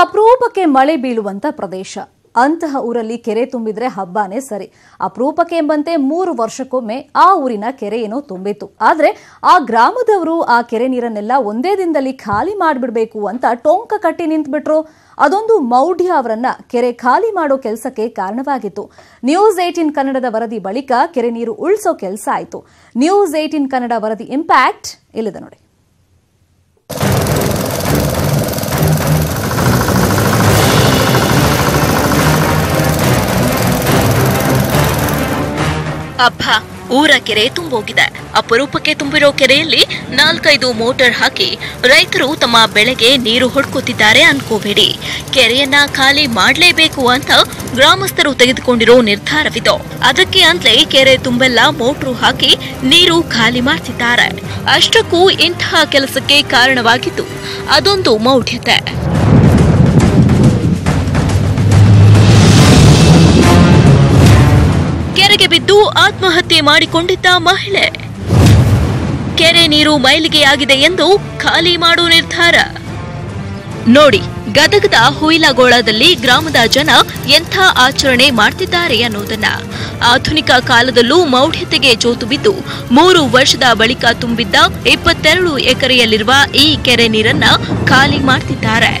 ಅಪರೂಪಕ್ಕೆ ಮಳೆ ಬೀಳುವಂತ ಪ್ರದೇಶ. ಅಂತಹ ಊರಲ್ಲಿ ಕೆರೆ ತುಂಬಿದ್ರೆ ಹಬ್ಬನೇ ಸರಿ. ಅಪರೂಪಕ್ಕೆ ಎಂಬಂತೆ 3 ವರ್ಷಕ್ಕೊಮ್ಮೆ ಆ ಊರಿನ ಕೆರೆ ಏನೋ ತುಂಬಿತ್ತು. ಆದ್ರೆ ಆ ಗ್ರಾಮದವರು ಆ ಕೆರೆ ನೀರನ್ನೆಲ್ಲ ಒಂದೇ ದಿನದಲ್ಲಿ ಖಾಲಿ ಮಾಡಿಬಿಡಬೇಕು ಅಂತ ಟೊಂಕ ಕಟ್ಟಿ ನಿಂತುಬಿಟ್ರು. ಅದೊಂದು ಮೌಢ್ಯ ಅವರನ್ನ ಕೆರೆ ಖಾಲಿ ಮಾಡೋ ಕೆಲಸಕ್ಕೆ ಕಾರಣವಾಗಿತ್ತು. ನ್ಯೂಸ್ 18 ಕನ್ನಡದ ವರದಿ ಬಳಿಕ ಕೆರೆ ನೀರು ಉಳಿಸೋ ಕೆಲಸ ಆಯಿತು. ನ್ಯೂಸ್ 18 ಕನ್ನಡ ವರದಿ ಇಂಪ್ಯಾಕ್ಟ್ ಇಲ್ಲಿದೆ ನೋಡಿ. ಅಬ್ಬಾ, ಊರ ಕೆರೆ ತುಂಬೋಗಿದೆ. ಅಪರೂಪಕ್ಕೆ ತುಂಬಿರೋ ಕೆರೆಯಲ್ಲಿ 4-5 ಮೋಟಾರ್ ಹಾಕಿ ರೈತರು ತಮ್ಮ ಬೆಳೆಗೆ ನೀರು ಹೊಡ್ಕೋತಿದ್ದಾರೆ ಅನ್ಕೋಬೇಡಿ. ಕೆರೆಯನ್ನ ಖಾಲಿ ಮಾಡಲೇಬೇಕು ಅಂತ ಗ್ರಾಮಸ್ಥರು ತೆಗೆದುಕೊಂಡಿರೋ ನಿರ್ಧಾರವಿದು. ಅದಕ್ಕೆ ಅಂತಲೇ ಕೆರೆ ತುಂಬೆಲ್ಲ ಮೋಟ್ರು ಹಾಕಿ ನೀರು ಖಾಲಿ ಮಾಡ್ತಿದ್ದಾರೆ. ಅಷ್ಟಕ್ಕೂ ಇಂತಹ ಕೆಲಸಕ್ಕೆ ಕಾರಣವಾಗಿದ್ದು ಅದೊಂದು ಮೌಢ್ಯತೆ. ಕೆರೆಗೆ ಬಿದ್ದು ಆತ್ಮಹತ್ಯೆ ಮಾಡಿಕೊಂಡಿದ್ದ ಮಹಿಳೆ. ಕೆರೆ ನೀರು ಮೈಲಿಗೆಯಾಗಿದೆ ಎಂದು ಖಾಲಿ ಮಾಡೋ ನಿರ್ಧಾರ ನೋಡಿ. ಗದಗದ ಹುಯಿಲಗೋಳದಲ್ಲಿ ಗ್ರಾಮದ ಜನ ಎಂಥ ಆಚರಣೆ ಮಾಡ್ತಿದ್ದಾರೆ ಅನ್ನೋದನ್ನ. ಆಧುನಿಕ ಕಾಲದಲ್ಲೂ ಮೌಢ್ಯತೆಗೆ ಜೋತು ಬಿದ್ದು 3 ವರ್ಷದ ಬಳಿಕ ತುಂಬಿದ್ದ 22 ಎಕರೆಯಲ್ಲಿರುವ ಈ ಕೆರೆ ನೀರನ್ನ ಖಾಲಿ ಮಾಡ್ತಿದ್ದಾರೆ.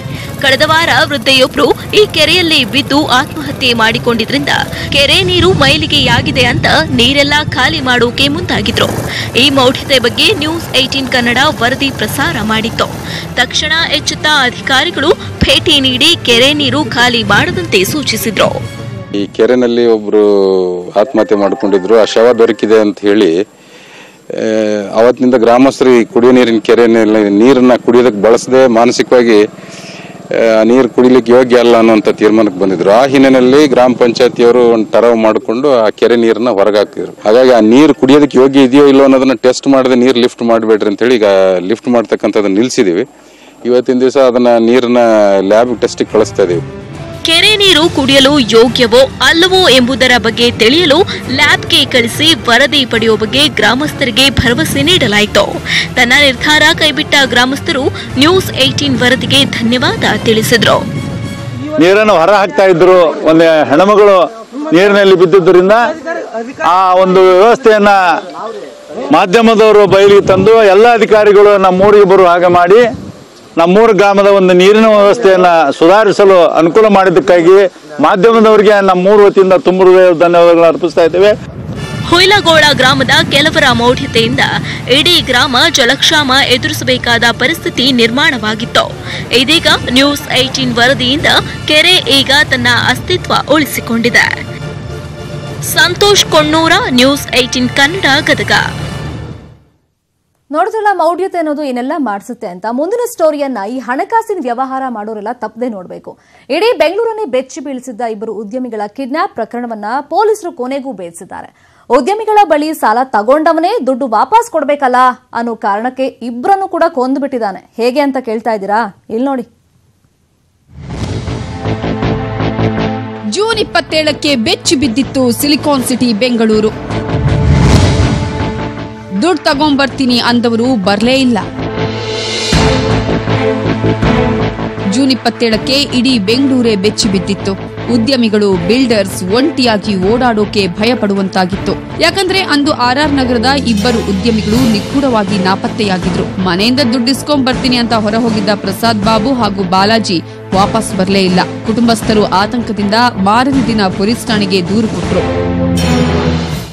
ಕಳೆದ ವಾರ ವೃದ್ಧೆಯೊಬ್ಬರು ಈ ಕೆರೆಯಲ್ಲಿ ಬಿದ್ದು ಆತ್ಮಹತ್ಯೆ ಮಾಡಿಕೊಂಡಿದ್ರಿಂದ ಕೆರೆ ನೀರು ಮೈಲಿಗೆಯಾಗಿದೆ ಅಂತ ನೀರೆಲ್ಲ ಖಾಲಿ ಮಾಡೋಕೆ ಮುಂದಾಗಿದ್ರು. ಈ ಮೌಢ್ಯತೆ ಬಗ್ಗೆ ನ್ಯೂಸ್ 18 ಕನ್ನಡ ವರದಿ ಪ್ರಸಾರ ಮಾಡಿತ್ತು. ತಕ್ಷಣ ಎಚ್ಚೆತ್ತ ಅಧಿಕಾರಿಗಳು ಭೇಟಿ ನೀಡಿ ಕೆರೆ ನೀರು ಖಾಲಿ ಮಾಡದಂತೆ ಸೂಚಿಸಿದ್ರು. ಈ ಕೆರೆನಲ್ಲಿ ಒಬ್ರು ಆತ್ಮಹತ್ಯೆ ಮಾಡಿಕೊಂಡಿದ್ರು. ಆ ಶವ ದೊರಕಿದೆ ಅಂತ ಹೇಳಿ ಅವತ್ತಿನಿಂದ ಗ್ರಾಮಸ್ಥರು ಈ ಕುಡಿಯೋ ನೀರಿನ ಕೆರೆಯಲ್ಲಿ ನೀರನ್ನ ಕುಡಿಯೋದಕ್ಕೆ ಬಳಸದೆ ಮಾನಸಿಕವಾಗಿ ನೀರು ಕುಡಿಲಿಕ್ಕೆ ಯೋಗ್ಯ ಅಲ್ಲ ಅನ್ನುವಂಥ ತೀರ್ಮಾನಕ್ಕೆ ಬಂದಿದ್ರು. ಆ ಹಿನ್ನೆಲೆಯಲ್ಲಿ ಗ್ರಾಮ ಪಂಚಾಯತಿಯವರು ಒಂದು ಟರವ್ ಮಾಡಿಕೊಂಡು ಆ ಕೆರೆ ನೀರನ್ನ ಹೊರಗೆ ಹಾಕಿದ್ರು. ಹಾಗಾಗಿ ಆ ನೀರು ಕುಡಿಯೋದಕ್ಕೆ ಯೋಗ್ಯ ಇದೆಯೋ ಇಲ್ಲೋ ಅನ್ನೋದನ್ನ ಟೆಸ್ಟ್ ಮಾಡದೆ ನೀರು ಲಿಫ್ಟ್ ಮಾಡಬೇಡ್ರಿ ಅಂತ ಹೇಳಿ ಈಗ ಲಿಫ್ಟ್ ಮಾಡ್ತಕ್ಕಂಥದ್ದನ್ನ ನಿಲ್ಸಿದೀವಿ. ಇವತ್ತಿನ ದಿವಸ ಅದನ್ನ ನೀರನ್ನ ಲ್ಯಾಬ್ ಟೆಸ್ಟಿಗೆ ಕಳಿಸ್ತಾ ಇದೀವಿ. ಕೆರೆ ನೀರು ಕುಡಿಯಲು ಯೋಗ್ಯವೋ ಅಲ್ಲವೋ ಎಂಬುದರ ಬಗ್ಗೆ ತಿಳಿಯಲು ಲ್ಯಾಬ್ಗೆ ಕಳಿಸಿ ವರದಿ ಪಡೆಯುವ ಬಗ್ಗೆ ಗ್ರಾಮಸ್ಥರಿಗೆ ಭರವಸೆ ನೀಡಲಾಯಿತು. ತನ್ನ ನಿರ್ಧಾರ ಕೈಬಿಟ್ಟ ಗ್ರಾಮಸ್ಥರು ನ್ಯೂಸ್ 18 ವರದಿಗೆ ಧನ್ಯವಾದ ತಿಳಿಸಿದ್ರು. ನೀರನ್ನು ಹೊರ ಹಾಕ್ತಾ ಇದ್ರು. ಒಂದು ಹೆಣ್ಮಗಳು ನೀರಿನಲ್ಲಿ ಬಿದ್ದಿದ್ದರಿಂದ ಆ ಒಂದು ವ್ಯವಸ್ಥೆಯನ್ನ ಮಾಧ್ಯಮದವರು ಬಯಲಿಗೆ ತಂದು ಎಲ್ಲ ಅಧಿಕಾರಿಗಳು ನಮ್ಮೂರಿಗೆ ಬರುವ ಹಾಗೆ ಮಾಡಿ ನಮ್ಮೂರು ಗ್ರಾಮದ ಒಂದು ನೀರಿನ ವ್ಯವಸ್ಥೆಯನ್ನ ಸುಧಾರಿಸಲು ಅನುಕೂಲ ಮಾಡಿದ್ದಕ್ಕಾಗಿ ಮಾಧ್ಯಮದವರಿಗೆ ನಮ್ಮೂರು ವತಿಯಿಂದ ತುಂಬ ಧನ್ಯವಾದಗಳನ್ನು ಅರ್ಪಿಸ್ತಾ ಇದ್ದೇವೆ. ಹುಯಿಲಗೋಳ ಗ್ರಾಮದ ಕೆಲವರ ಮೌಢ್ಯತೆಯಿಂದ ಇಡೀ ಗ್ರಾಮ ಜಲಕ್ಷಾಮ ಎದುರಿಸಬೇಕಾದ ಪರಿಸ್ಥಿತಿ ನಿರ್ಮಾಣವಾಗಿತ್ತು. ಇದೀಗ ನ್ಯೂಸ್ 18 ವರದಿಯಿಂದ ಕೆರೆ ಈಗ ತನ್ನ ಅಸ್ತಿತ್ವ ಉಳಿಸಿಕೊಂಡಿದೆ. ಸಂತೋಷ್ ಕೊಣ್ಣೂರ, ನ್ಯೂಸ್ 18 ಕನ್ನಡ, ಗದಗ. ನೋಡಿದ್ರಲ್ಲ ಮೌಢ್ಯತೆ ಅನ್ನೋದು ಏನೆಲ್ಲ ಮಾಡಿಸುತ್ತೆ ಅಂತ. ಮುಂದಿನ ಸ್ಟೋರಿಯನ್ನ ಈ ಹಣಕಾಸಿನ ವ್ಯವಹಾರ ಮಾಡೋರೆಲ್ಲ ತಪ್ಪದೆ ನೋಡಬೇಕು. ಇಡೀ ಬೆಂಗಳೂರನ್ನೇ ಬೆಚ್ಚಿ ಬೀಳಿಸಿದ್ದ 2 ಉದ್ಯಮಿಗಳ ಕಿಡ್ನಾಪ್ ಪ್ರಕರಣವನ್ನ ಪೊಲೀಸರು ಕೊನೆಗೂ ಬೇಯಿಸಿದ್ದಾರೆ. ಉದ್ಯಮಿಗಳ ಬಳಿ ಸಾಲ ತಗೊಂಡವನೇ ದುಡ್ಡು ವಾಪಸ್ ಕೊಡಬೇಕಲ್ಲ ಅನ್ನೋ ಕಾರಣಕ್ಕೆ ಇಬ್ಬರನ್ನು ಕೂಡ ಕೊಂದು ಬಿಟ್ಟಿದ್ದಾನೆ. ಹೇಗೆ ಅಂತ ಕೇಳ್ತಾ ಇದ್ದೀರಾ? ಇಲ್ಲಿ ನೋಡಿ. ಜೂನ್ 27ಕ್ಕೆ ಬೆಚ್ಚಿ ಬಿದ್ದಿತ್ತು ಸಿಲಿಕಾನ್ ಸಿಟಿ ಬೆಂಗಳೂರು. ದುಡ್ಡು ತಗೊಂಡ್ಬರ್ತೀನಿ ಅಂದವರು ಬರಲೇ ಇಲ್ಲ. ಜೂನ್ 27ಕ್ಕೆ ಇಡೀ ಬೆಂಗಳೂರೇ ಬೆಚ್ಚಿ ಬಿದ್ದಿತ್ತು. ಉದ್ಯಮಿಗಳು, ಬಿಲ್ಡರ್ಸ್ ಒಂಟಿಯಾಗಿ ಓಡಾಡೋಕೆ ಭಯ ಪಡುವಂತಾಗಿತ್ತು. ಯಾಕಂದ್ರೆ ಅಂದು RR ನಗರದ 2 ಉದ್ಯಮಿಗಳು ನಿಗೂಢವಾಗಿ ನಾಪತ್ತೆಯಾಗಿದ್ರು. ಮನೆಯಿಂದ ದುಡ್ಡು ಇಸ್ಕೊಂಡ್ ಬರ್ತೀನಿ ಅಂತ ಹೊರ ಹೋಗಿದ್ದ ಪ್ರಸಾದ್ ಬಾಬು ಹಾಗೂ ಬಾಲಾಜಿ ವಾಪಸ್ ಬರಲೇ ಇಲ್ಲ. ಕುಟುಂಬಸ್ಥರು ಆತಂಕದಿಂದ ಮಾರನೇ ದಿನ ಪೊಲೀಸ್ ಠಾಣೆಗೆ ದೂರು ಕೊಟ್ಟರು.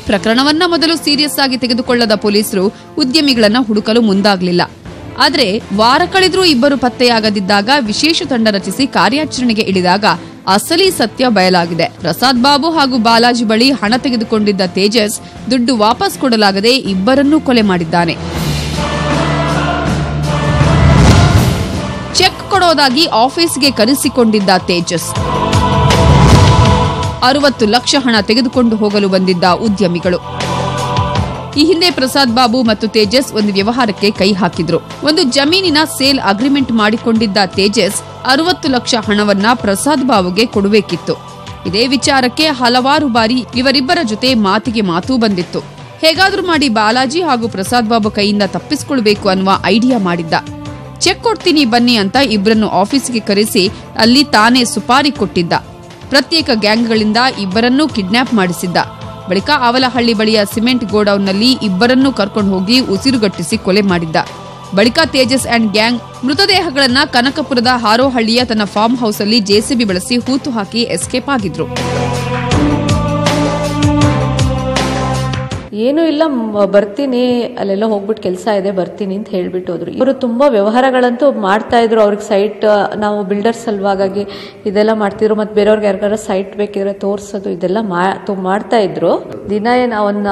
ಪ್ರಕರಣವನ್ನ ಮೊದಲು ಸೀರಿಯಸ್ ಆಗಿ ತೆಗೆದುಕೊಳ್ಳದ ಪೊಲೀಸರು ಉದ್ಯಮಿಗಳನ್ನ ಹುಡುಕಲು ಮುಂದಾಗಲಿಲ್ಲ. ಆದರೆ ವಾರ ಕಳೆದ್ರೂ 2 ಪತ್ತೆಯಾಗದಿದ್ದಾಗ ವಿಶೇಷ ತಂಡ ರಚಿಸಿ ಕಾರ್ಯಾಚರಣೆಗೆ ಇಳಿದಾಗ ಅಸಲಿ ಸತ್ಯ ಬಯಲಾಗಿದೆ. ಪ್ರಸಾದ್ ಬಾಬು ಹಾಗೂ ಬಾಲಾಜಿ ಬಳಿ ಹಣ ತೆಗೆದುಕೊಂಡಿದ್ದ ತೇಜಸ್ ದುಡ್ಡು ವಾಪಸ್ ಕೊಡಲಾಗದೆ 2ರನ್ನೂ ಕೊಲೆ ಮಾಡಿದ್ದಾನೆ. ಚೆಕ್ ಕೊಡೋದಾಗಿ ಆಫೀಸ್ಗೆ ಕರೆಸಿಕೊಂಡಿದ್ದ ತೇಜಸ್ 60 ಲಕ್ಷ ಹಣ ತೆಗೆದುಕೊಂಡು ಹೋಗಲು ಬಂದಿದ್ದ ಉದ್ಯಮಿಗಳು. ಈ ಹಿಂದೆ ಪ್ರಸಾದ್ ಬಾಬು ಮತ್ತು ತೇಜಸ್ ಒಂದು ವ್ಯವಹಾರಕ್ಕೆ ಕೈ ಹಾಕಿದ್ರು. ಒಂದು ಜಮೀನಿನ ಸೇಲ್ ಅಗ್ರಿಮೆಂಟ್ ಮಾಡಿಕೊಂಡಿದ್ದ ತೇಜಸ್ 60 ಲಕ್ಷ ಹಣವನ್ನ ಪ್ರಸಾದ್ ಬಾಬುಗೆ ಕೊಡಬೇಕಿತ್ತು. ಇದೇ ವಿಚಾರಕ್ಕೆ ಹಲವಾರು ಬಾರಿ ಇವರಿಬ್ಬರ ಜೊತೆ ಮಾತಿಗೆ ಮಾತು ಬಂದಿತ್ತು. ಹೇಗಾದ್ರೂ ಮಾಡಿ ಬಾಲಾಜಿ ಹಾಗೂ ಪ್ರಸಾದ್ ಬಾಬು ಕೈಯಿಂದ ತಪ್ಪಿಸಿಕೊಳ್ಳಬೇಕು ಅನ್ನುವ ಐಡಿಯಾ ಮಾಡಿದ್ದ. ಚೆಕ್ ಕೊಡ್ತೀನಿ ಬನ್ನಿ ಅಂತ ಇಬ್ಬರನ್ನು ಆಫೀಸ್ಗೆ ಕರೆಸಿ ಅಲ್ಲಿ ತಾನೇ ಸುಪಾರಿ ಕೊಟ್ಟಿದ್ದ. ಪ್ರತ್ಯೇಕ ಗ್ಯಾಂಗ್ಗಳಿಂದ ಇಬ್ಬರನ್ನೂ ಕಿಡ್ನಾಪ್ ಮಾಡಿಸಿದ್ದ. ಬಳಿಕ ಅವಲಹಳ್ಳಿ ಬಳಿಯ ಸಿಮೆಂಟ್ ಗೋಡೌನ್ನಲ್ಲಿ ಇಬ್ಬರನ್ನೂ ಕರ್ಕೊಂಡು ಹೋಗಿ ಉಸಿರುಗಟ್ಟಿಸಿ ಕೊಲೆ ಮಾಡಿದ್ದ. ಬಳಿಕ ತೇಜಸ್ ಅಂಡ್ ಗ್ಯಾಂಗ್ ಮೃತದೇಹಗಳನ್ನ ಕನಕಪುರದ ಹಾರೋಹಳ್ಳಿಯ ತನ್ನ ಫಾರ್ಮ್ ಹೌಸ್ ಅಲ್ಲಿ ಜೆಸಿಬಿ ಬಳಸಿ ಹೂತು ಹಾಕಿ ಎಸ್ಕೇಪ್ ಆಗಿದ್ರು. ಏನೂ ಇಲ್ಲ, ಬರ್ತೀನಿ, ಅಲ್ಲೆಲ್ಲ ಹೋಗ್ಬಿಟ್ಟು ಕೆಲಸ ಇದೆ, ಬರ್ತೀನಿ ಅಂತ ಹೇಳ್ಬಿಟ್ಟು ಹೋದ್ರು. ಇವರು ತುಂಬಾ ವ್ಯವಹಾರಗಳಂತೂ ಮಾಡ್ತಾ ಇದ್ರು. ಅವ್ರಿಗೆ ಸೈಟ್, ನಾವು ಬಿಲ್ಡರ್ಸ್ ಅಲ್ವಾಗಾಗಿ ಇದೆಲ್ಲ ಮಾಡ್ತಿದ್ರು. ಮತ್ತೆ ಬೇರೆಯವ್ರಿಗೆ ಯಾರಿಗಾರ ಸೈಟ್ ಬೇಕಿದ್ರೆ ತೋರ್ಸೋದು ಇದೆಲ್ಲ ಮಾಡ್ತಾ ಇದ್ರು. ದಿನ ಒನ್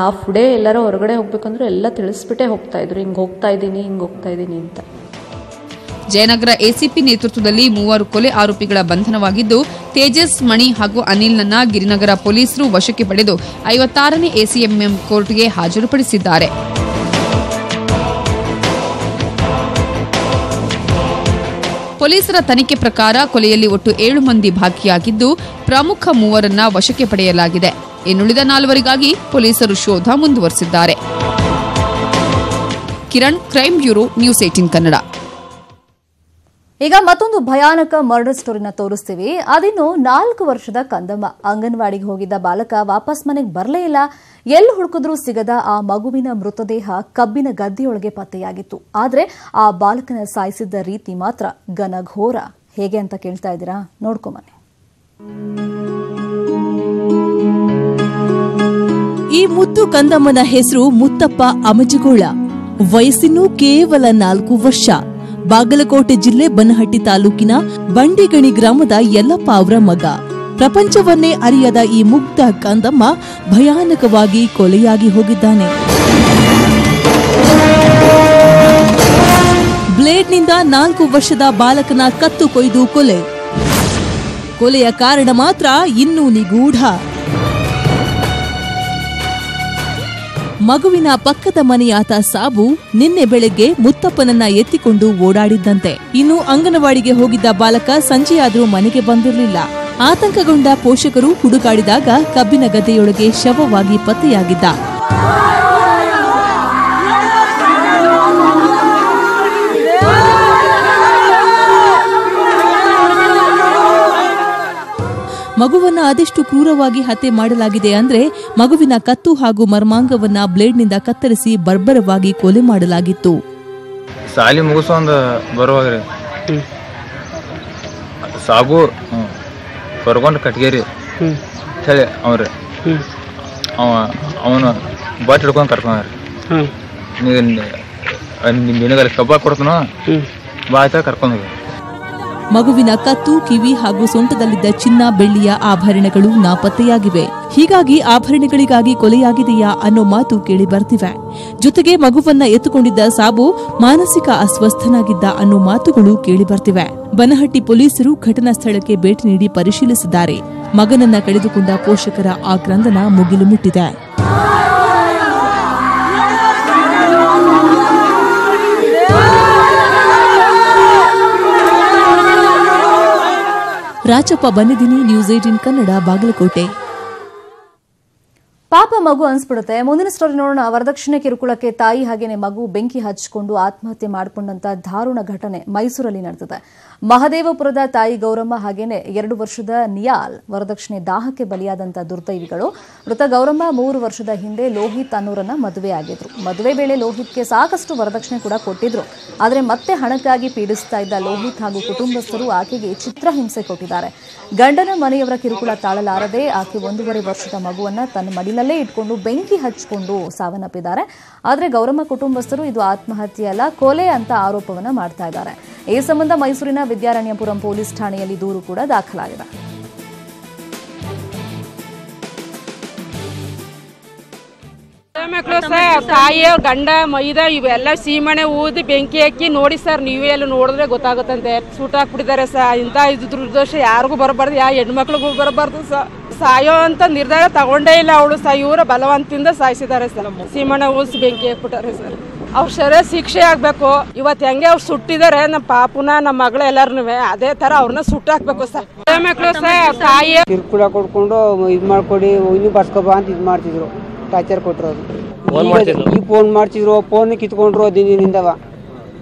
ಹಾಫ್ ಡೇ ಎಲ್ಲರೂ ಹೊರಗಡೆ ಹೋಗ್ಬೇಕಂದ್ರೆ ಎಲ್ಲ ತಿಳಿಸ್ಬಿಟ್ಟೆ ಹೋಗ್ತಾ ಇದ್ರು, ಹಿಂಗ್ ಹೋಗ್ತಾ ಇದ್ದೀನಿ ಅಂತ. ಜಯನಗರ ಎಸಿಪಿ ನೇತೃತ್ವದಲ್ಲಿ 3 ಕೊಲೆ ಆರೋಪಿಗಳ ಬಂಧನವಾಗಿದ್ದು, ತೇಜಸ್, ಮಣಿ ಹಾಗೂ ಅನಿಲ್ನನ್ನ ಗಿರಿನಗರ ಪೊಲೀಸರು ವಶಕ್ಕೆ ಪಡೆದು 56ನೇ ಎಸಿಎಂಎಂ ಕೋರ್ಟ್ಗೆ ಹಾಜರುಪಡಿಸಿದ್ದಾರೆ. ಪೊಲೀಸರ ತನಿಖೆ ಪ್ರಕಾರ ಕೊಲೆಯಲ್ಲಿ ಒಟ್ಟು 7 ಮಂದಿ ಭಾಗಿಯಾಗಿದ್ದು, ಪ್ರಮುಖ 3ರನ್ನ ವಶಕ್ಕೆ ಪಡೆಯಲಾಗಿದೆ. ಇನ್ನುಳಿದ 4ವರಿಗಾಗಿ ಪೊಲೀಸರು ಶೋಧ ಮುಂದುವರೆಸಿದ್ದಾರೆ. Kiran, crime bureau, news 18 Kannada. ಈಗ ಮತ್ತೊಂದು ಭಯಾನಕ ಮರ್ಡರ್ ಸ್ಟೋರಿನ ತೋರಿಸ್ತೀವಿ. ಅದಿನ್ನು 4 ವರ್ಷದ ಕಂದಮ್ಮ. ಅಂಗನವಾಡಿಗೆ ಹೋಗಿದ್ದ ಬಾಲಕ ವಾಪಸ್ ಮನೆಗೆ ಬರಲೇ ಇಲ್ಲ. ಎಲ್ಲಿ ಹುಡುಕಿದ್ರೂ ಸಿಗದ ಆ ಮಗುವಿನ ಮೃತದೇಹ ಕಬ್ಬಿನ ಗದ್ದೆಯೊಳಗೆ ಪತ್ತೆಯಾಗಿತ್ತು. ಆದ್ರೆ ಆ ಬಾಲಕನ ಸಾಯಿಸಿದ್ದ ರೀತಿ ಮಾತ್ರ ಘನಘೋರ. ಹೇಗೆ ಅಂತ ಕೇಳ್ತಾ ಇದ್ದೀರಾ? ನೋಡ್ಕೊಂಬನ್ನಿ. ಈ ಮುದ್ದು ಕಂದಮ್ಮನ ಹೆಸರು ಮುತ್ತಪ್ಪ ಅಮಜಗೋಳ. ವಯಸ್ಸಿನ್ನು ಕೇವಲ 4 ವರ್ಷ. ಬಾಗಲಕೋಟೆ ಜಿಲ್ಲೆ ಬನಹಟ್ಟಿ ತಾಲೂಕಿನ ಬಂಡಿಗಣಿ ಗ್ರಾಮದ ಯಲ್ಲಪ್ಪ ಅವರ ಮಗ. ಪ್ರಪಂಚವನ್ನೇ ಅರಿಯದ ಈ ಮುಗ್ಧ ಕಂದಮ್ಮ ಭಯಾನಕವಾಗಿ ಕೊಲೆಯಾಗಿ ಹೋಗಿದ್ದಾನೆ. ಬ್ಲೇಡ್ನಿಂದ 4 ವರ್ಷದ ಬಾಲಕನ ಕತ್ತು ಕೊಯ್ದು ಕೊಲೆ. ಕೊಲೆಯ ಕಾರಣ ಮಾತ್ರ ಇನ್ನೂ ನಿಗೂಢ. ಮಗುವಿನ ಪಕ್ಕದ ಮನೆಯಾತ ಸಾಬು ನಿನ್ನೆ ಬೆಳಗ್ಗೆ ಮುತ್ತಪ್ಪನನ್ನ ಎತ್ತಿಕೊಂಡು ಓಡಾಡಿದ್ದಂತೆ. ಇನ್ನು ಅಂಗನವಾಡಿಗೆ ಹೋಗಿದ್ದ ಬಾಲಕ ಸಂಜೆಯಾದ್ರೂ ಮನೆಗೆ ಬಂದಿರಲಿಲ್ಲ. ಆತಂಕಗೊಂಡ ಪೋಷಕರು ಹುಡುಕಾಡಿದಾಗ ಕಬ್ಬಿನ ಗದ್ದೆಯೊಳಗೆ ಶವವಾಗಿ ಪತ್ತೆಯಾಗಿದ್ದ. ಮಗುವನ್ನ ಅದೆಷ್ಟು ಕ್ರೂರವಾಗಿ ಹತ್ಯೆ ಮಾಡಲಾಗಿದೆ ಅಂದ್ರೆ ಮಗುವಿನ ಕತ್ತು ಹಾಗೂ ಮರ್ಮಾಂಗವನ್ನ ಬ್ಲೇಡ್ನಿಂದ ಕತ್ತರಿಸಿ ಬರ್ಬರವಾಗಿ ಕೊಲೆ ಮಾಡಲಾಗಿತ್ತು. ಸಾಲಿ ಮುಗಿಸೊಂದು ಬರುವಾಗ್ರಿ ಸಾಬು ಬರ್ಕೊಂಡು ಕಟ್ಗೇರಿ ಹೇಳಿ ಅವ್ರಿ ಅವನು ಬಟ್ ಹಿಡ್ಕೊಂಡು ಕರ್ಕೊಂಡ್ರಿ. ನಿನಗಲ್ಲಿ ಕಬ್ಬಾಗ ಕೊಡ್ತಾನೋ ಬಾ ಆಯ್ತಾ ಕರ್ಕೊಂಡು. ಮಗುವಿನ ಕತ್ತು, ಕಿವಿ ಹಾಗೂ ಸೊಂಟದಲ್ಲಿದ್ದ ಚಿನ್ನ, ಬೆಳ್ಳಿಯ ಆಭರಣಗಳು ನಾಪತ್ತೆಯಾಗಿವೆ. ಹೀಗಾಗಿ ಆಭರಣಗಳಿಗಾಗಿ ಕೊಲೆಯಾಗಿದೆಯಾ ಅನ್ನೋ ಮಾತು ಕೇಳಿ ಬರ್ತಿವೆ. ಜೊತೆಗೆ ಮಗುವನ್ನ ಎತ್ತುಕೊಂಡಿದ್ದ ಸಾಬು ಮಾನಸಿಕ ಅಸ್ವಸ್ಥನಾಗಿದ್ದ ಅನ್ನೋ ಮಾತುಗಳು ಕೇಳಿ ಬರ್ತಿವೆ. ಬನಹಟ್ಟಿ ಪೊಲೀಸರು ಘಟನಾ ಸ್ಥಳಕ್ಕೆ ಭೇಟಿ ನೀಡಿ ಪರಿಶೀಲಿಸಿದ್ದಾರೆ. ಮಗನನ್ನ ಕಳೆದುಕೊಂಡ ಪೋಷಕರ ಆಕ್ರಂದನ ಮುಗಿಲು ಮುಟ್ಟಿದೆ. ರಾಜಪ್ಪ ಬನ್ನಿದಿನಿ, ನ್ಯೂಸ್ 18 ಕನ್ನಡ, ಬಾಗಲಕೋಟೆ. ಪಾಪ ಮಗು ಅನ್ಸ್ಬಿಡುತ್ತೆ. ಮುಂದಿನ ಸ್ಟೋರಿ ನೋಡೋಣ. ವರದಕ್ಷಿಣೆ ಕಿರುಕುಳಕ್ಕೆ ತಾಯಿ ಹಾಗೇನೆ ಮಗು ಬೆಂಕಿ ಹಚ್ಚಿಕೊಂಡು ಆತ್ಮಹತ್ಯೆ ಮಾಡಿಕೊಂಡಂತ ದಾರುಣ ಘಟನೆ ಮೈಸೂರಲ್ಲಿ ನಡೆದಿದೆ. ಮಹದೇವಪುರದ ತಾಯಿ ಗೌರಮ್ಮ ಹಾಗೇನೆ 2 ವರ್ಷದ ನಿಯಾಲ್ ವರದಕ್ಷಿಣೆ ದಾಹಕ್ಕೆ ಬಲಿಯಾದಂತ ದುರ್ದೈವಿಗಳು. ಮೃತ ಗೌರಮ್ಮ 3 ವರ್ಷದ ಹಿಂದೆ ಲೋಹಿತ್ ಅನ್ನೋರನ್ನ ಮದುವೆಯಾಗಿದ್ರು. ಮದುವೆ ವೇಳೆ ಲೋಹಿತ್ಗೆ ಸಾಕಷ್ಟು ವರದಕ್ಷಿಣೆ ಕೂಡ ಕೊಟ್ಟಿದ್ರು. ಆದರೆ ಮತ್ತೆ ಹಣಕ್ಕಾಗಿ ಪೀಡಿಸ್ತಾ ಇದ್ದ ಲೋಹಿತ್ ಹಾಗೂ ಕುಟುಂಬಸ್ಥರು ಆಕೆಗೆ ಚಿತ್ರಹಿಂಸೆ ಕೊಟ್ಟಿದ್ದಾರೆ. ಗಂಡನ ಮನೆಯವರ ಕಿರುಕುಳ ತಾಳಲಾರದೆ ಆಕೆ 1.5 ವರ್ಷದ ಮಗುವನ್ನ ತನ್ನ ಮಡಿಲಲ್ಲೇ ಇಟ್ಕೊಂಡು ಬೆಂಕಿ ಹಚ್ಚಿಕೊಂಡು ಸಾವನ್ನಪ್ಪಿದ್ದಾರೆ. ಆದರೆ ಗೌರಮ್ಮ ಕುಟುಂಬಸ್ಥರು ಇದು ಆತ್ಮಹತ್ಯೆ ಅಲ್ಲ, ಕೊಲೆ ಅಂತ ಆರೋಪವನ್ನ ಮಾಡ್ತಾ ಇದ್ದಾರೆ. ಈ ಸಂಬಂಧ ಮೈಸೂರಿನ ವಿದ್ಯಾರಣ್ಯಪುರಂ ಪೊಲೀಸ್ ಠಾಣೆಯಲ್ಲಿ ದೂರು ಕೂಡ ದಾಖಲಾಗಿದೆ. ಮಕ್ಕಳು ಸರ್, ತಾಯಿ ಗಂಡ ಮೈದ ಇವೆಲ್ಲ ಸೀಮಣೆ ಊದಿ ಬೆಂಕಿ ಹಾಕಿ ನೋಡಿ ಸರ್, ನೀವೇ ಎಲ್ಲ ನೋಡಿದ್ರೆ ಗೊತ್ತಾಗುತ್ತಂತೆ. Suit ಹಾಕ್ಬಿಟ್ಟಿದ್ದಾರೆ sir. ಇಂಥ ದುರ್ದೋಷ ಯಾರಿಗೂ ಬರಬಾರ್ದು, ಯಾವ ಹೆಣ್ಮಕ್ಳಿಗೂ ಬರಬಾರ್ದು ಸರ್. ಸಾಯೋ ಅಂತ ನಿರ್ಧಾರ ತಗೊಂಡೇ ಇಲ್ಲ ಅವಳು ಸರ್. ಇವರ ಬಲವಂತದಿಂದ ಸಾಯಿಸಿದ್ದಾರೆ ಸರ್. ಸೀಮಣೆ ಊದಿಸಿ ಬೆಂಕಿ ಹಾಕ್ಬಿಟ್ಟಾರೆ ಸರ್. ಅವ್ರ ಸರಿಯಾದ ಶಿಕ್ಷೆ ಆಗ್ಬೇಕು. ಇವತ್ತು ಹೆಂಗೆ ಅವ್ರು ಸುಟ್ಟಿದ್ದಾರೆ, ನಮ್ಮ ಪಾಪುನ ನಮ್ಮ ಮಗಳು ಎಲ್ಲಾರು ಅದೇ ತರ ಅವ್ರನ್ನ ಸುಟ್ಟು ಹಾಕ್ಬೇಕು ಸರ್. ಮಕ್ಕಳು ಸರ್, ತಾಯಿ ಕಿರ್ಕುಳ ಕೊಡ್ಕೊಂಡು ಇದ್ ಮಾಡ್ಕೊಡಿ, ಇನ್ನು ಬರ್ಸ್ಕೊಬಾ ಅಂತ ಇದ್ ಮಾಡ್ತಿದ್ರು, ಟಾರ್ಚರ್ ಕೊಟ್ಟರು. ಈ ಫೋನ್ ಮಾಡ್ತಿದ್ರು, ಫೋನ್ ಕಿತ್ಕೊಂಡ್ರು ದಿನದಿಂದವ.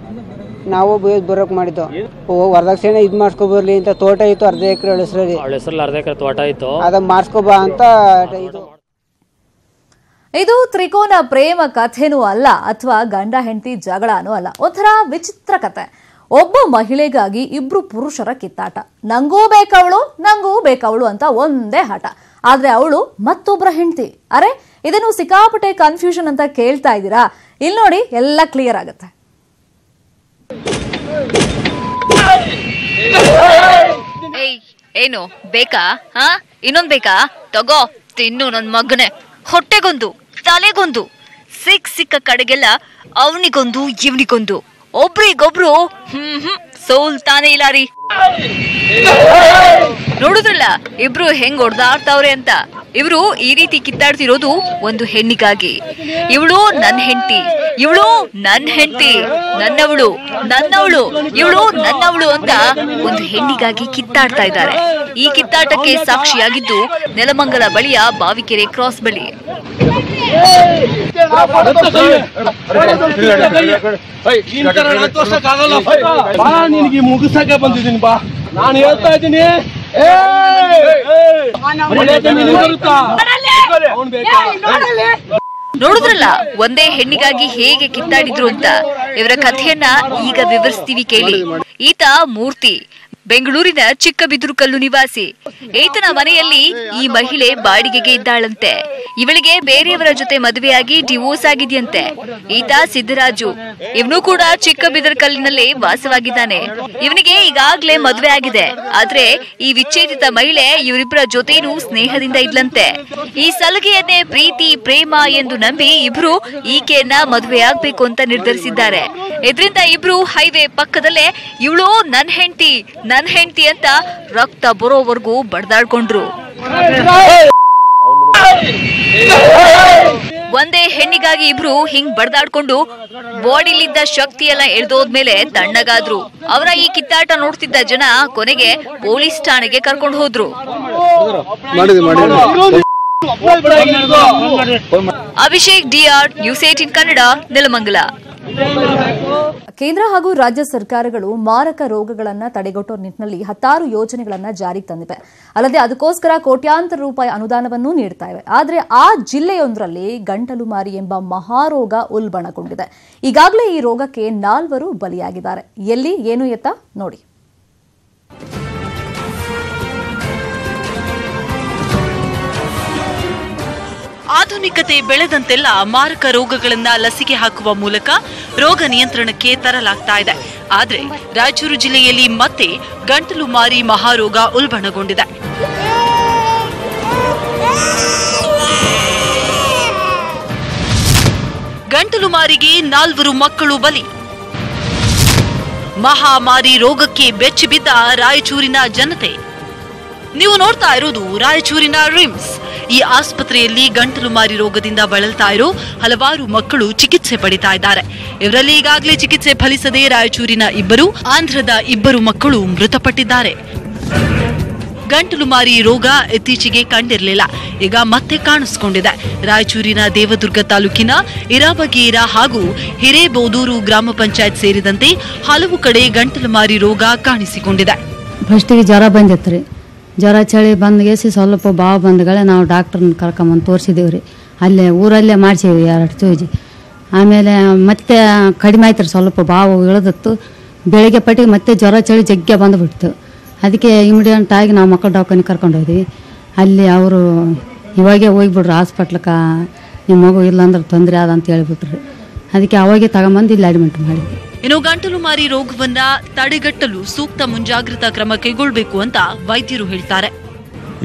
ನಾವು ಬರೋಕ್ ಮಾಡಿದ್ದು ವರದಕ್ಷಿಣೆ ಇದು ಮಾಡಿಸ್ಕೊಬರ್ಲಿ ಅಂತ ತೋಟ ಇತ್ತು ಅರ್ಧ ಎಕರೆ ಹೆಸರಲ್ಲಿ ಅರ್ಧ ಎಕರೆ ತೋಟ ಇತ್ತು ಅದ ಮಾಡಿಸ್ಕೊಬಾ ಅಂತ ಇದು ತ್ರಿಕೋನ ಪ್ರೇಮ ಕಥೆನೂ ಅಲ್ಲ ಅಥವಾ ಗಂಡ ಹೆಂಡತಿ ಜಗಳನೂ ಅಲ್ಲ. ಒಂಥರ ವಿಚಿತ್ರ ಕತೆ. ಒಬ್ಬ ಮಹಿಳೆಗಾಗಿ ಇಬ್ರು ಪುರುಷರ ಕಿತ್ತಾಟ. ನಂಗೂ ಬೇಕವಳು ಅಂತ ಒಂದೇ ಹಠ. ಆದ್ರೆ ಅವಳು ಮತ್ತೊಬ್ಬರ ಹೆಂಡತಿ. ಅರೆ ಇದೇನು ಸಿಕ್ಕಾಪಟ್ಟೆ ಕನ್ಫ್ಯೂಷನ್ ಅಂತ ಕೇಳ್ತಾ ಇದ್ದೀರಾ? ಇಲ್ಲಿ ನೋಡಿ, ಎಲ್ಲ ಕ್ಲಿಯರ್ ಆಗುತ್ತೆ. ಏನು ಬೇಕಾ? ಇನ್ನೊಂದ್ ಬೇಕಾ? ತಗೋ ತಿನ್ನು ನನ್ ಮಗನೇ. ಹೊಟ್ಟೆಗೊಂದು ತಲೆಗೊಂದು ಸಿಕ್ಕ ಕಡೆಗೆಲ್ಲ ಅವನಿಗೊಂದು ಇವನಿಗೊಂದು ಒಬ್ರಿಗೊಬ್ರು ಸೋಲ್ತಾನೆ ಇಲ್ಲ ರೀ. ನೋಡುದ್ರಲ್ಲ ಇಬ್ರು ಹೆಂಗ್ ಹೊಡ್ದಾಡ್ತಾವ್ರೆ ಅಂತ. ಇವ್ರು ಈ ರೀತಿ ಕಿತ್ತಾಡ್ತಿರೋದು ಒಂದು ಹೆಣ್ಣಿಗಾಗಿ. ಇವಳು ನನ್ ಹೆಂಡತಿ, ಇವಳು ನನ್ ಹೆಂಡತಿ, ನನ್ನವಳು ಇವಳು ನನ್ನವಳು ಅಂತ ಒಂದು ಹೆಣ್ಣಿಗಾಗಿ ಕಿತ್ತಾಡ್ತಾ ಇದ್ದಾರೆ. ಈ ಕಿತ್ತಾಟಕ್ಕೆ ಸಾಕ್ಷಿಯಾಗಿದ್ದು ನೆಲಮಂಗಲ ಬಳಿಯ ಬಾವಿಕೆರೆ ಕ್ರಾಸ್ ಬಳಿ. ಮುಗಿಸಕ್ಕೆ ಬಂದಿದ್ದೀನಿ ಬಾ, ನಾನು ಹೇಳ್ತಾ ಇದ್ದೀನಿ. ನೋಡಿದ್ರಲ್ಲ ಒಂದೇ ಹೆಣ್ಣಿಗಾಗಿ ಹೇಗೆ ಕಿತ್ತಾಡಿದ್ರು ಅಂತ. ಇವರ ಕಥೆಯನ್ನ ಈಗ ವಿವರಿಸ್ತೀವಿ ಕೇಳಿ. ಈತ ಮೂರ್ತಿ, ಬೆಂಗಳೂರಿನ ಚಿಕ್ಕಬಿದರುಕಲ್ಲು ನಿವಾಸಿ. ಈತನ ಮನೆಯಲ್ಲಿ ಈ ಮಹಿಳೆ ಬಾಡಿಗೆಗೆ ಇದ್ದಾಳಂತೆ. ಇವಳಿಗೆ ಬೇರೆಯವರ ಜೊತೆ ಮದುವೆಯಾಗಿ ಡಿವೋರ್ಸ್ ಆಗಿದೆಯಂತೆ. ಈತ ಸಿದ್ದರಾಜು, ಇವನು ಕೂಡ ಚಿಕ್ಕಬಿದರಕಲ್ಲಿನಲ್ಲೇ ವಾಸವಾಗಿದ್ದಾನೆ. ಇವನಿಗೆ ಈಗಾಗ್ಲೇ ಮದುವೆ ಆಗಿದೆ. ಆದ್ರೆ ಈ ವಿಚ್ಛೇದಿತ ಮಹಿಳೆ ಇವರಿಬ್ಬರ ಜೊತೆನೂ ಸ್ನೇಹದಿಂದ ಇದ್ಲಂತೆ. ಈ ಸಲುಗೆಯನ್ನೇ ಪ್ರೀತಿ ಪ್ರೇಮ ಎಂದು ನಂಬಿ ಇಬ್ರು ಈಕೆಯನ್ನ ಮದುವೆಯಾಗಬೇಕು ಅಂತ ನಿರ್ಧರಿಸಿದ್ದಾರೆ. ಇದರಿಂದ ಇಬ್ರು ಹೈವೇ ಪಕ್ಕದಲ್ಲೇ ಇವಳು ನನ್ ಹೆಂಡತಿ ಅಂತ ರಕ್ತ ಬರೋವರೆಗೂ ಬಡ್ದಾಡ್ಕೊಂಡ್ರು. ಒಂದೇ ಹೆಣ್ಣಿಗಾಗಿ ಇಬ್ರು ಹಿಂಗ್ ಬಡ್ದಾಡ್ಕೊಂಡು ಬಾಡಿಲಿದ್ದ ಶಕ್ತಿಯೆಲ್ಲ ಎಳ್ದೋದ್ಮೇಲೆ ತಣ್ಣಗಾದ್ರು. ಅವರ ಈ ಕಿತ್ತಾಟ ನೋಡ್ತಿದ್ದ ಜನ ಕೊನೆಗೆ ಪೊಲೀಸ್ ಠಾಣೆಗೆ ಕರ್ಕೊಂಡು ಹೋದ್ರು. Abhishek D R, news 18 Kannada, Nelamangala. ಕೇಂದ್ರ ಹಾಗೂ ರಾಜ್ಯ ಸರ್ಕಾರಗಳು ಮಾರಕ ರೋಗಗಳನ್ನು ತಡೆಗಟ್ಟುವ ನಿಟ್ಟಿನಲ್ಲಿ 10 ಯೋಜನೆಗಳನ್ನು ಜಾರಿಗೆ ತಂದಿವೆ. ಅಲ್ಲದೆ ಅದಕ್ಕೋಸ್ಕರ ಕೋಟ್ಯಾಂತರ ರೂಪಾಯಿ ಅನುದಾನವನ್ನು ನೀಡ್ತಾ ಇವೆ. ಆದರೆ ಆ ಜಿಲ್ಲೆಯೊಂದರಲ್ಲಿ ಗಂಟಲು ಮಾರಿ ಎಂಬ ಮಹಾರೋಗ ಉಲ್ಬಣಗೊಂಡಿದೆ. ಈಗಾಗಲೇ ಈ ರೋಗಕ್ಕೆ 4 ಬಲಿಯಾಗಿದ್ದಾರೆ. ಎಲ್ಲಿ ಏನು ಎತ್ತ ನೋಡಿ. ಆಧುನಿಕತೆ ಬೆಳೆದಂತೆಲ್ಲ ಮಾರಕ ರೋಗಗಳನ್ನ ಲಸಿಕೆ ಹಾಕುವ ಮೂಲಕ ರೋಗ ನಿಯಂತ್ರಣಕ್ಕೆ ತರಲಾಗ್ತಾ ಇದೆ. ಆದ್ರೆ ರಾಯಚೂರು ಜಿಲ್ಲೆಯಲ್ಲಿ ಮತ್ತೆ ಗಂಟಲು ಮಾರಿ ಮಹಾರೋಗ ಉಲ್ಬಣಗೊಂಡಿದೆ. ಗಂಟಲು ಮಾರಿಗೆ 4 ಮಕ್ಕಳು ಬಲಿ. ಮಹಾಮಾರಿ ರೋಗಕ್ಕೆ ಬೆಚ್ಚಿಬಿದ್ದ ರಾಯಚೂರಿನ ಜನತೆ. ನೀವು ನೋಡ್ತಾ ಇರೋದು ರಾಯಚೂರಿನ ರಿಮ್ಸ್. ಈ ಆಸ್ಪತ್ರೆಯಲ್ಲಿ ಗಂಟಲು ಮಾರಿ ರೋಗದಿಂದ ಬಳಲ್ತಾ ಇರೋ ಹಲವಾರು ಮಕ್ಕಳು ಚಿಕಿತ್ಸೆ ಪಡಿತಾ ಇದ್ದಾರೆ. ಇವರಲ್ಲಿ ಈಗಾಗಲೇ ಚಿಕಿತ್ಸೆ ಫಲಿಸದೆ ರಾಯಚೂರಿನ 2, ಆಂಧ್ರದ 2 ಮಕ್ಕಳು ಮೃತಪಟ್ಟಿದ್ದಾರೆ. ಗಂಟಲು ಮಾರಿ ರೋಗ ಇತ್ತೀಚೆಗೆ ಕಂಡಿರಲಿಲ್ಲ, ಈಗ ಮತ್ತೆ ಕಾಣಿಸಿಕೊಂಡಿದೆ. ರಾಯಚೂರಿನ ದೇವದುರ್ಗ ತಾಲೂಕಿನ ಇರಾಬಗೇರ ಹಾಗೂ ಹಿರೇಬೋದೂರು ಗ್ರಾಮ ಪಂಚಾಯತ್ ಸೇರಿದಂತೆ ಹಲವು ಕಡೆ ಗಂಟಲು ಮಾರಿ ರೋಗ ಕಾಣಿಸಿಕೊಂಡಿದೆ. ಫಸ್ಟಿಗೆ ಜ್ವರ ಬಂದಿತ್ತು. ಜ್ವರ ಚಳಿ ಬಂದ್ಗೇಸಿ ಸ್ವಲ್ಪ ಬಾವು ಬಂದಗಳೇ ನಾವು ಡಾಕ್ಟ್ರನ್ನ ಕರ್ಕೊಂಬಂದು ತೋರಿಸಿದ್ದೀವಿ ರೀ. ಅಲ್ಲೇ ಊರಲ್ಲೇ ಮಾಡಿಸಿವಿ 2 ಸೂಜಿ. ಆಮೇಲೆ ಮತ್ತೆ ಕಡಿಮೆ ಆಯ್ತು, ಸ್ವಲ್ಪ ಬಾವು ಇಳಿದಿತ್ತು. ಬೆಳಿಗ್ಗೆ ಪಟ್ಟಿಗೆ ಮತ್ತೆ ಜ್ವರ ಚಳಿ ಜಗ್ಗೆ ಬಂದುಬಿಡ್ತು. ಅದಕ್ಕೆ ಇಮಿಡಿಯೇಟ್ ಆಗಿ ನಾವು ಮಕ್ಕಳ ದವಾಖಾನೆಗೆ ಕರ್ಕೊಂಡು ಹೋದ್ವಿ. ಅಲ್ಲಿ ಅವರು ಇವಾಗೇ ಹೋಗಿಬಿಡ್ರು ಹಾಸ್ಪಿಟ್ಲಕ್ಕೆ, ನಿಮ್ಮ ಮಗು ಇಲ್ಲಾಂದ್ರೆ ತೊಂದರೆ ಆದ ಅಂತ ಹೇಳಿಬಿಟ್ರು. ಅದಕ್ಕೆ ಅವಾಗೆ ತಗೊಂಬಂದು ಇಲ್ಲಿ ಅಡ್ಮಿಟ್ ಮಾಡಿದ್ವಿ. ಇನ್ನು ಗಂಟಲು ಮಾರಿ ರೋಗವನ್ನ ತಡೆಗಟ್ಟಲು ಸೂಕ್ತ ಮುಂಜಾಗ್ರತಾ ಕ್ರಮ ಕೈಗೊಳ್ಳಬೇಕು ಅಂತ ವೈದ್ಯರು ಹೇಳ್ತಾರೆ.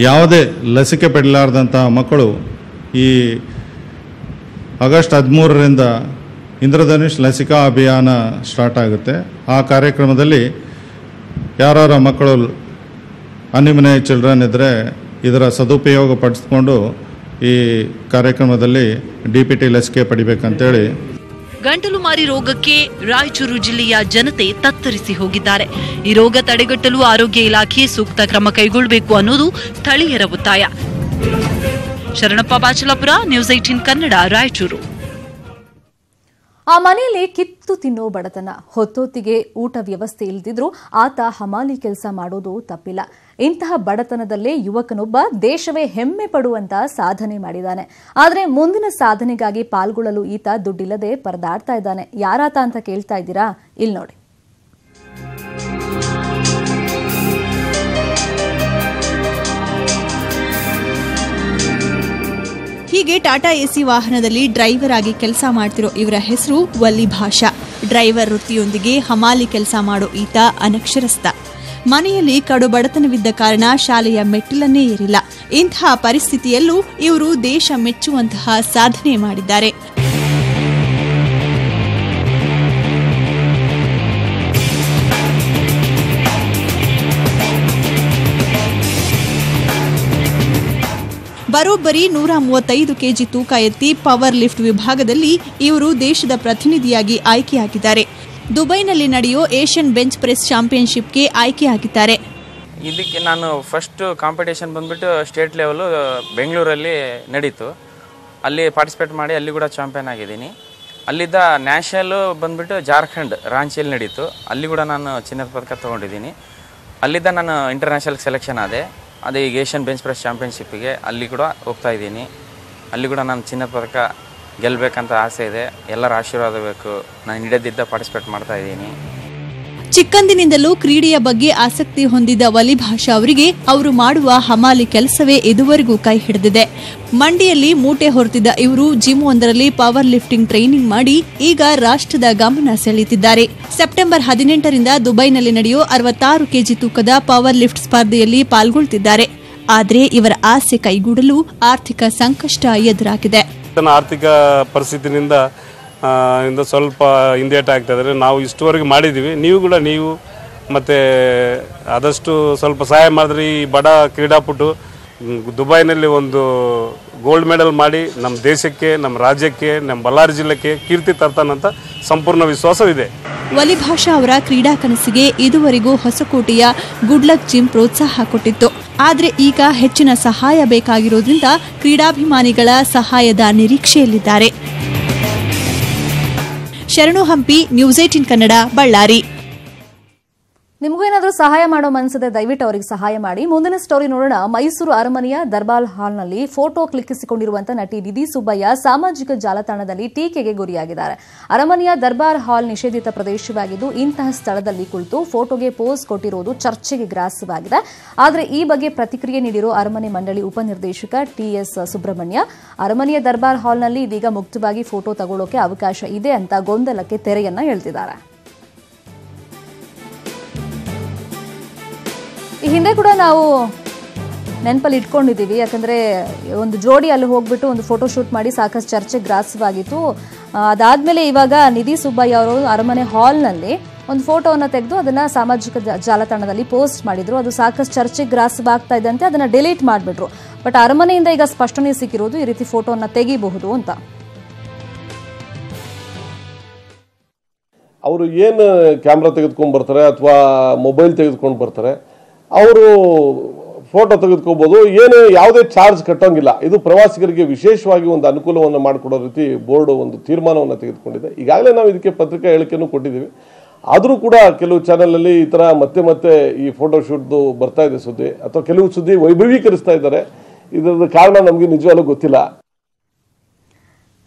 ಯಾವುದೇ ಲಸಿಕೆ ಪಡೆಯಲಾರದಂತಹ ಮಕ್ಕಳು ಈ ಆಗಸ್ಟ್ 13ರಿಂದ ಇಂದ್ರಧನುಷ್ ಲಸಿಕಾ ಅಭಿಯಾನ ಸ್ಟಾರ್ಟ್ ಆಗುತ್ತೆ. ಆ ಕಾರ್ಯಕ್ರಮದಲ್ಲಿ ಯಾರ ಮಕ್ಕಳು ಅನ್ಇಮ್ಯುನೈಸ್ಡ್ ಚಿಲ್ಡ್ರನ್ ಇದ್ದರೆ ಇದರ ಸದುಪಯೋಗ ಪಡಿಸ್ಕೊಂಡು ಈ ಕಾರ್ಯಕ್ರಮದಲ್ಲಿ DPT ಲಸಿಕೆ ಪಡಿಬೇಕಂತೇಳಿ. ಗಂಟಲು ಮಾರಿ ರೋಗಕ್ಕೆ ರಾಯಚೂರು ಜಿಲ್ಲೆಯ ಜನತೆ ತತ್ತರಿಸಿ ಹೋಗಿದ್ದಾರೆ. ಈ ರೋಗ ತಡೆಗಟ್ಟಲು ಆರೋಗ್ಯ ಇಲಾಖೆ ಸೂಕ್ತ ಕ್ರಮ ಕೈಗೊಳ್ಳಬೇಕು ಅನ್ನೋದು ಸ್ಥಳೀಯರ ಒತ್ತಾಯ. ಶರಣಪ್ಪ ಬಾಚಲಾಪುರ, ನ್ಯೂಸ್ 18 ಕನ್ನಡ, ರಾಯಚೂರು. ಆ ಮನೆಯಲ್ಲಿ ಕಿತ್ತು ತಿನ್ನೋ ಬಡತನ, ಹೊತ್ತೊತ್ತಿಗೆ ಊಟ ವ್ಯವಸ್ಥೆ ಇಲ್ದಿದ್ರೂ ಆತ ಹಮಾಲಿ ಕೆಲಸ ಮಾಡೋದು ತಪ್ಪಿಲ್ಲ. ಇಂತಹ ಬಡತನದಲ್ಲೇ ಯುವಕನೊಬ್ಬ ದೇಶವೇ ಹೆಮ್ಮೆ ಪಡುವಂತ ಸಾಧನೆ ಮಾಡಿದ್ದಾನೆ. ಆದರೆ ಮುಂದಿನ ಸಾಧನೆಗಾಗಿ ಪಾಲ್ಗೊಳ್ಳಲು ಈತ ದುಡ್ಡಿಲ್ಲದೆ ಪರದಾಡ್ತಾ ಇದ್ದಾನೆ. ಯಾರಾತ ಅಂತ ಕೇಳ್ತಾ ಇದ್ದೀರಾ? ಇಲ್ಲಿ ನೋಡಿ. ಹೀಗೆ ಟಾಟಾ ಎಸಿ ವಾಹನದಲ್ಲಿ ಡ್ರೈವರ್ ಆಗಿ ಕೆಲಸ ಮಾಡ್ತಿರೋ ಇವರ ಹೆಸರು ವಲಿ ಭಾಷಾ. ಡ್ರೈವರ್ ವೃತ್ತಿಯೊಂದಿಗೆ ಹಮಾಲಿ ಕೆಲಸ ಮಾಡೋ ಈತ ಅನಕ್ಷರಸ್ಥ. ಮನೆಯಲ್ಲಿ ಕಡು ಬಡತನವಿದ್ದ ಕಾರಣ ಶಾಲೆಯ ಮೆಟ್ಟಿಲನ್ನೇ ಏರಿಲ್ಲ. ಇಂತಹ ಪರಿಸ್ಥಿತಿಯಲ್ಲೂ ಇವರು ದೇಶ ಮೆಚ್ಚುವಂತಹ ಸಾಧನೆ ಮಾಡಿದ್ದಾರೆ. ಬರೋಬ್ಬರಿ 135 ಕೆಜಿ ತೂಕ ಎತ್ತಿ ಪವರ್ ಲಿಫ್ಟ್ ವಿಭಾಗದಲ್ಲಿ ಇವರು ದೇಶದ ಪ್ರತಿನಿಧಿಯಾಗಿ ಆಯ್ಕೆಯಾಗಿದ್ದಾರೆ. ದುಬೈನಲ್ಲಿ ನಡೆಯೋ ಏಷ್ಯನ್ ಬೆಂಚ್ ಪ್ರೆಸ್ ಚಾಂಪಿಯನ್ಶಿಪ್ಗೆ ಆಯ್ಕೆಯಾಗಿದ್ದಾರೆ. ಇದಕ್ಕೆ ನಾನು ಫಸ್ಟ್ ಕಾಂಪಿಟೇಷನ್ ಬಂದ್ಬಿಟ್ಟು ಸ್ಟೇಟ್ ಲೆವೆಲ್ ಬೆಂಗಳೂರಲ್ಲಿ ನಡೀತು. ಅಲ್ಲಿ ಪಾರ್ಟಿಸಿಪೇಟ್ ಮಾಡಿ ಅಲ್ಲಿ ಕೂಡ ಚಾಂಪಿಯನ್ ಆಗಿದ್ದೀನಿ. ಅಲ್ಲಿದ್ದ ನ್ಯಾಷನಲ್ ಬಂದ್ಬಿಟ್ಟು ಜಾರ್ಖಂಡ್ ರಾಂಚಿಯಲ್ಲಿ ನಡೀತು. ಅಲ್ಲಿ ಕೂಡ ನಾನು ಚಿನ್ನದ ಪದಕ ತೊಗೊಂಡಿದ್ದೀನಿ. ಅಲ್ಲಿದ್ದ ನಾನು ಇಂಟರ್ನ್ಯಾಷನಲ್ ಸೆಲೆಕ್ಷನ್ ಆದೆ. ಅದೇ ಈಗ ಏಷ್ಯನ್ ಬೆಂಚ್ ಪ್ರೆಸ್ ಚಾಂಪಿಯನ್ಶಿಪ್ಗೆ ಅಲ್ಲಿ ಕೂಡ ಹೋಗ್ತಾ ಇದ್ದೀನಿ. ಅಲ್ಲಿ ಕೂಡ ನಾನು ಚಿನ್ನದ ಪದಕ ಗೆಲ್ಲಬೇಕಂತ ಆಸೆ ಇದೆ. ಎಲ್ಲರ ಆಶೀರ್ವಾದ ಬೇಕು. ನಾನು ಹಿಡಿದಿದ್ದ ಪಾರ್ಟಿಸಿಪೇಟ್ ಮಾಡ್ತಾ ಇದ್ದೀನಿ. ಚಿಕ್ಕಂದಿನಿಂದಲೂ ಕ್ರೀಡೆಯ ಬಗ್ಗೆ ಆಸಕ್ತಿ ಹೊಂದಿದ್ದ ವಲಿ ಭಾಷಾ ಅವರಿಗೆ ಅವರು ಮಾಡುವ ಹಮಾಲಿ ಕೆಲಸವೇ ಇದುವರೆಗೂ ಕೈ ಹಿಡಿದಿದೆ. ಮಂಡಿಯಲ್ಲಿ ಮೂಟೆ ಹೊರತಿದ್ದ ಇವರು ಜಿಮ್ ಒಂದರಲ್ಲಿ ಪವರ್ ಲಿಫ್ಟಿಂಗ್ ಟ್ರೈನಿಂಗ್ ಮಾಡಿ ಈಗ ರಾಷ್ಟ್ರದ ಗಮನ ಸೆಳೆಯುತ್ತಿದ್ದಾರೆ. ಸೆಪ್ಟೆಂಬರ್ 18ರಿಂದ ದುಬೈನಲ್ಲಿ ನಡೆಯೋ 66 ಕೆಜಿ ತೂಕದ ಪವರ್ ಲಿಫ್ಟ್ ಸ್ಪರ್ಧೆಯಲ್ಲಿ ಪಾಲ್ಗೊಳ್ತಿದ್ದಾರೆ. ಆದರೆ ಇವರ ಆಸೆ ಕೈಗೂಡಲು ಆರ್ಥಿಕ ಸಂಕಷ್ಟ ಎದುರಾಗಿದೆ. ಆರ್ಥಿಕ ಪರಿಸ್ಥಿತಿನಿಂದ ಸ್ವಲ್ಪ ಹಿಂದೇಟ ಆಗ್ತಾ ಇದ್ದಾರೆ. ನಾವು ಇಷ್ಟುವರೆಗೆ ಮಾಡಿದ್ದೀವಿ. ನೀವು ಮತ್ತು ಆದಷ್ಟು ಸ್ವಲ್ಪ ಸಹಾಯ ಮಾಡಿದ್ರೆ ಈ ಬಡ ಕ್ರೀಡಾಪಟು ದುಬೈನಲ್ಲಿ ಒಂದು ಗೋಲ್ಡ್ ಮೆಡಲ್ ಮಾಡಿ ನಮ್ಮ ದೇಶಕ್ಕೆ, ನಮ್ಮ ರಾಜ್ಯಕ್ಕೆ, ನಮ್ಮ ಬಳ್ಳಾರಿ ಜಿಲ್ಲೆಗೆ ಕೀರ್ತಿ ತರ್ತಾನಂತ ಸಂಪೂರ್ಣ ವಿಶ್ವಾಸವಿದೆ. ವಲಿ ಭಾಷಾ ಅವರ ಕ್ರೀಡಾ ಕನಸಿಗೆ ಇದುವರೆಗೂ ಹೊಸಕೋಟೆಯ ಗುಡ್ ಲಕ್ ಜಿಮ್ ಪ್ರೋತ್ಸಾಹ ಕೊಟ್ಟಿತ್ತು. ಆದರೆ ಈಗ ಹೆಚ್ಚಿನ ಸಹಾಯ ಬೇಕಾಗಿರೋದ್ರಿಂದ ಕ್ರೀಡಾಭಿಮಾನಿಗಳ ಸಹಾಯದ ನಿರೀಕ್ಷೆಯಲ್ಲಿದ್ದಾರೆ. ಶರಣು ಹಂಪಿ, ನ್ಯೂಸ್ 18 ಕನ್ನಡ, ಬಳ್ಳಾರಿ. ನಿಮಗೂ ಏನಾದರೂ ಸಹಾಯ ಮಾಡೋ ಮನಸ್ಸಿದೆ ದಯವಿಟ್ಟು ಅವರಿಗೆ ಸಹಾಯ ಮಾಡಿ. ಮುಂದಿನ ಸ್ಟೋರಿ ನೋಡೋಣ. ಮೈಸೂರು ಅರಮನೆಯ ದರ್ಬಾರ್ ಹಾಲ್ನಲ್ಲಿ ಫೋಟೋ ಕ್ಲಿಕ್ಕಿಸಿಕೊಂಡಿರುವಂತಹ ನಟಿ ನಿಧಿ ಸುಬ್ಬಯ್ಯ ಸಾಮಾಜಿಕ ಜಾಲತಾಣದಲ್ಲಿ ಟೀಕೆಗೆ ಗುರಿಯಾಗಿದ್ದಾರೆ. ಅರಮನೆಯ ದರ್ಬಾರ್ ಹಾಲ್ ನಿಷೇಧಿತ ಪ್ರದೇಶವಾಗಿದ್ದು ಇಂತಹ ಸ್ಥಳದಲ್ಲಿ ಕುಳಿತು ಫೋಟೋಗೆ ಪೋಸ್ ಕೊಟ್ಟಿರುವುದು ಚರ್ಚೆಗೆ ಗ್ರಾಸವಾಗಿದೆ. ಆದರೆ ಈ ಬಗ್ಗೆ ಪ್ರತಿಕ್ರಿಯೆ ನೀಡಿರೋ ಅರಮನೆ ಮಂಡಳಿ ಉಪನಿರ್ದೇಶಕ ಟಿಎಸ್ ಸುಬ್ರಹ್ಮಣ್ಯ, ಅರಮನೆಯ ದರ್ಬಾರ್ ಹಾಲ್ನಲ್ಲಿ ಇದೀಗ ಮುಕ್ತವಾಗಿ ಫೋಟೋ ತಗೊಳ್ಳೋಕೆ ಅವಕಾಶ ಇದೆ ಅಂತ ಗೊಂದಲಕ್ಕೆ ತೆರೆಯನ್ನ ಎಳೆದಿದ್ದಾರೆ. ಈ ಹಿಂದೆ ಕೂಡ ನಾವು ನೆನಪಲ್ಲಿ ಇಟ್ಕೊಂಡಿದ್ದೀವಿ. ಯಾಕಂದರೆ ಒಂದು ಜೋಡಿ ಅಲ್ಲಿ ಹೋಗ್ಬಿಟ್ಟು ಒಂದು ಫೋಟೋ ಶೂಟ್ ಮಾಡಿ ಸಾಕಷ್ಟು ಚರ್ಚೆಗೆ ಗ್ರಾಸವಾಗಿತ್ತು. ಅದಾದಮೇಲೆ ಇವಾಗ ನಿಧಿ ಸುಬ್ಬಯ್ಯ ಅವರು ಅರಮನೆ ಹಾಲ್ನಲ್ಲಿ ಒಂದು ಫೋಟೋವನ್ನು ತೆಗೆದು ಅದನ್ನು ಸಾಮಾಜಿಕ ಜಾಲತಾಣದಲ್ಲಿ ಪೋಸ್ಟ್ ಮಾಡಿದ್ರು. ಅದು ಸಾಕಷ್ಟು ಚರ್ಚೆಗೆ ಗ್ರಾಸವಾಗ್ತಾ ಇದ್ದಂತೆ ಅದನ್ನು ಡಿಲೀಟ್ ಮಾಡಿಬಿಟ್ರು. ಬಟ್ ಅರಮನೆಯಿಂದ ಈಗ ಸ್ಪಷ್ಟನೆ ಸಿಕ್ಕಿರೋದು ಈ ರೀತಿ ಫೋಟೋವನ್ನು ತೆಗಿಬಹುದು ಅಂತ. ಅವರು ಏನು ಕ್ಯಾಮ್ರಾ ತೆಗೆದುಕೊಂಡು ಬರ್ತಾರೆ ಅಥವಾ ಮೊಬೈಲ್ ತೆಗೆದುಕೊಂಡು ಬರ್ತಾರೆ, ಅವರು ಫೋಟೋ ತೆಗೆದುಕೋಬಹುದು. ಏನು ಯಾವುದೇ ಚಾರ್ಜ್ ಕಟ್ಟೋಂಗಿಲ್ಲ. ಇದು ಪ್ರವಾಸಿಗರಿಗೆ ವಿಶೇಷವಾಗಿ ಒಂದು ಅನುಕೂಲವನ್ನು ಮಾಡಿಕೊಡೋ ರೀತಿ ಬೋರ್ಡ್ ಒಂದು ತೀರ್ಮಾನವನ್ನು ತೆಗೆದುಕೊಂಡಿದೆ. ಈಗಾಗಲೇ ನಾವು ಇದಕ್ಕೆ ಪತ್ರಿಕಾ ಹೇಳಿಕೆಯನ್ನು ಕೊಟ್ಟಿದ್ದೀವಿ. ಆದರೂ ಕೂಡ ಕೆಲವು ಚಾನೆಲಲ್ಲಿ ಈ ಥರ ಮತ್ತೆ ಈ ಫೋಟೋ ಶೂಟ್ದು ಬರ್ತಾ ಇದೆ ಸುದ್ದಿ, ಅಥವಾ ಕೆಲವು ಸುದ್ದಿ ವೈಭವೀಕರಿಸ್ತಾ ಇದ್ದಾರೆ. ಇದರ ಕಾರಣ ನಮಗೆ ನಿಜವಾಗ್ಲೂ ಗೊತ್ತಿಲ್ಲ.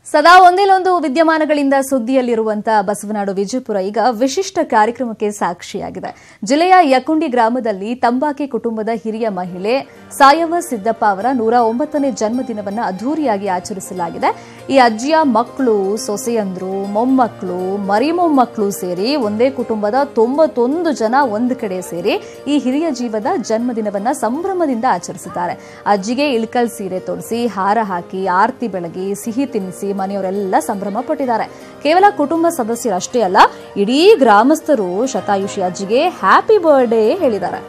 ಸದಾ ಒಂದೇಲೊಂದು ವಿದ್ಯಮಾನಗಳಿಂದ ಸುದ್ದಿಯಲ್ಲಿರುವಂತಹ ಬಸವನಾಡು ವಿಜಯಪುರ ಈಗ ವಿಶಿಷ್ಟ ಕಾರ್ಯಕ್ರಮಕ್ಕೆ ಸಾಕ್ಷಿಯಾಗಿದೆ. ಜಿಲ್ಲೆಯ ಯಕುಂಡಿ ಗ್ರಾಮದಲ್ಲಿ ತಂಬಾಕಿ ಕುಟುಂಬದ ಹಿರಿಯ ಮಹಿಳೆ ಸಾಯವ ಸಿದ್ದಪ್ಪ ಅವರ 109ನೇ ಜನ್ಮದಿನವನ್ನು ಅದ್ದೂರಿಯಾಗಿ ಆಚರಿಸಲಾಗಿದೆ. ಈ ಅಜ್ಜಿಯ ಮಕ್ಕಳು, ಸೊಸೆಯಂದ್ರು, ಮೊಮ್ಮಕ್ಕಳು, ಮರಿಮೊಮ್ಮಕ್ಕಳು ಸೇರಿ ಒಂದೇ ಕುಟುಂಬದ 91 ಜನ ಒಂದು ಕಡೆ ಸೇರಿ ಈ ಹಿರಿಯ ಜೀವದ ಜನ್ಮದಿನವನ್ನ ಸಂಭ್ರಮದಿಂದ ಆಚರಿಸಿದ್ದಾರೆ. ಅಜ್ಜಿಗೆ ಇಳ್ಕಲ್ ಸೀರೆ ತೊಡಿಸಿ, ಹಾರ ಹಾಕಿ, ಆರತಿ ಬೆಳಗಿ, ಸಿಹಿ ತಿನ್ನಿಸಿ ಮನೆಯವರೆಲ್ಲ ಸಂಭ್ರಮ ಪಟ್ಟಿದ್ದಾರೆ. ಕೇವಲ ಕುಟುಂಬ ಸದಸ್ಯರಷ್ಟೇ ಅಲ್ಲ, ಇಡೀ ಗ್ರಾಮಸ್ಥರು ಶತಾಯುಷಿ ಅಜ್ಜಿಗೆ ಹ್ಯಾಪಿ ಬರ್ಡೇ ಹೇಳಿದ್ದಾರೆ.